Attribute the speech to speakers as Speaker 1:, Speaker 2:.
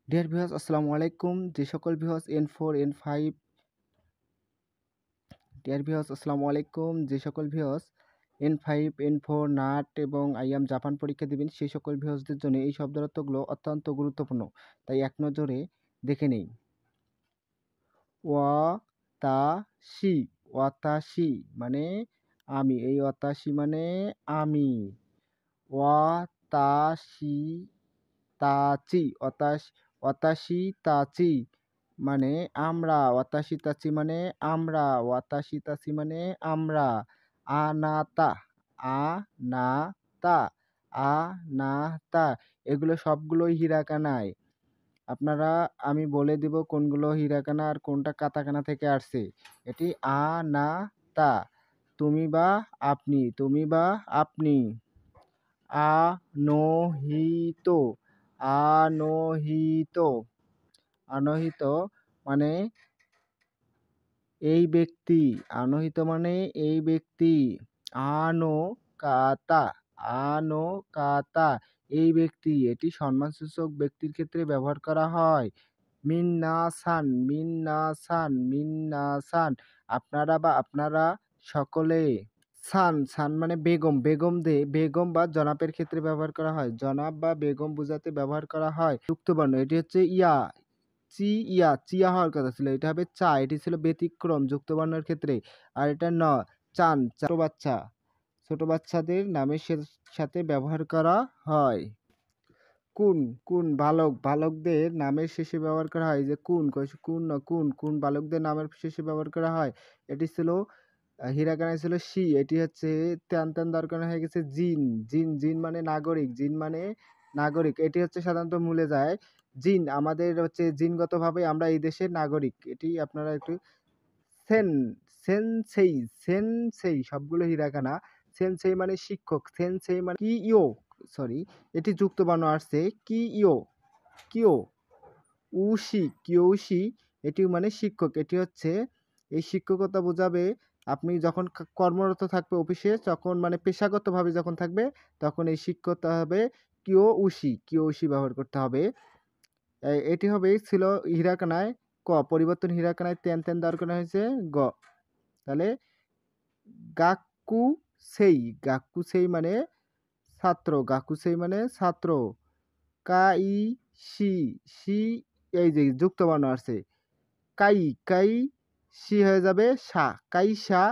Speaker 1: Dear viewers আসসালামু আলাইকুম। যে সকল viewers N4 N5 dear viewers আসসালামু আলাইকুম। যে সকল ভিউয়ার্স N5 N4 নাট এবং আইএম জাপান পরীক্ষা দিবেন সেই সকল ভিউয়ার্সদের জন্য এই শব্দার্থগুলো অত্যন্ত গুরুত্বপূর্ণ। তাই এক নজরে দেখে নেই। ওয়াতাশি, ওয়াতাশি মানে আমি। এই ওয়াতাশি মানে আমি। ওয়াতাশি তাচি, ওয়াতাশি তাচি মানে আমরা। ওয়াতাশি তাচি মানে আমরা। ওয়াতাশি তাচি মানে আমরা। আনাতা, আনাতা, আনাতা এগুলো সবগুলোই হিরাকানায়। আপনারা আমি বলে দিব কোনগুলো হিরাকানা আর কোনটা কাতাকানা থেকে আসছে। এটি আনাতা, তুমি বা আপনি, তুমি বা আপনি। আনহিত, আনহিত, আনহিত মানে এই ব্যক্তি। আনহিত মানে এই ব্যক্তি। আনো কাতা, আনো কাতা এই ব্যক্তি। এটি সম্মানসূচক ব্যক্তির ক্ষেত্রে ব্যবহার করা হয়। মিন্নাসান, মিন্নাসান, মিন্নাসান আপনারা বা আপনারা সকলে। সান, সান মানে বেগম, বেগম বা জনাবের ক্ষেত্রে ব্যবহার করা হয়। জনাব বা বেগম বোঝাতে ব্যবহার করা হয়। যুক্তবর্ণ এটি হচ্ছে ইয়া, ইয়া, চিয়া হওয়ার কথা ছিল। এটা হবে চা, এটি ছিল ব্যতিক্রম যুক্তবর্ণের ক্ষেত্রে। আর এটা চান, ছোট বাচ্চা, ছোট বাচ্চাদের নামের সাথে ব্যবহার করা হয়। কুন, কুন বালক, বালকদের নামের শেষে ব্যবহার করা হয়। যে কুন, কুন না কুন, কুন বালকদের নামের শেষে ব্যবহার করা হয়। এটি ছিল হিরাকানায় ছিল শি, এটি হচ্ছে টান টান দরকার হয়ে গেছে জিন, জিন, জিন মানে নাগরিক, জিন মানে নাগরিক। এটি হচ্ছে সাধারণত মূলে যায়। জিন আমাদের হচ্ছে জিনগতভাবে আমরা এই দেশের নাগরিক। এটি আপনারা একটু সেন, সেনসেই, সেনসেই সবগুলো হিরাকানা। সেনসেই মানে শিক্ষক, সেনসেই মানে কিও, সরি এটি যুক্ত বর্ণ আসছে কিও, কিও। উশি, কিয়োশি এটি মানে শিক্ষক। এটি হচ্ছে এই শিক্ষকতা বোঝাবে আপনি যখন কর্মরত থাকবে অফিসে, তখন মানে পেশাগতভাবে যখন থাকবে তখন এই শিক্ষকতা হবে কিয়োশি, কিয়োশি ব্যবহার করতে হবে। এটি হবে ছিল হিরাকানায় ক, পরিবর্তন হিরাকানায় তেন তেন দেওয়ার করা হয়েছে গ। তাহলে গাক্কু সেই, গাক্কু সেই মানে ছাত্র, গাক্কু সেই মানে ছাত্র। কাই শি, শি এই যে যুক্ত বর্ণ আসছে। কাই, কাই শি হয়ে যাবে সা, কাইসা